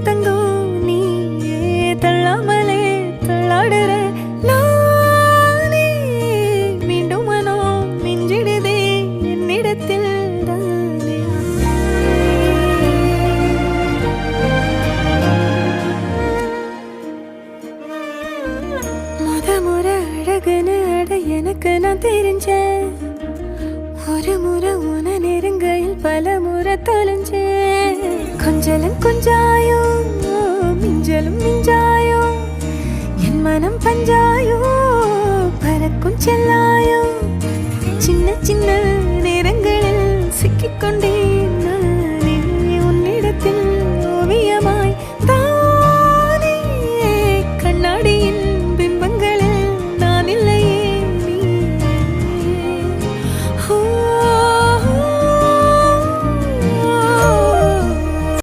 தங்கம் நீ தள்ளாமலே தள்ளாடுற நானே மீண்டும் மனம் மிஞ்சிடுதே என்னிடத்தில் தானே முறை அழகுன்னு அட எனக்கு நான் தெரிஞ்சேன் ஒரு முறை உன நெருங்கையில் பல முறை தொலைஞ்சேன் கொஞ்சலும் கொஞ்சாயோ மிஞ்சலும் மிஞ்சாயோ என் மனம் பஞ்சாயோ பறக்கும் செல்லாயோ சின்ன சின்ன நேரங்களில் சிக்கிக்கொண்டே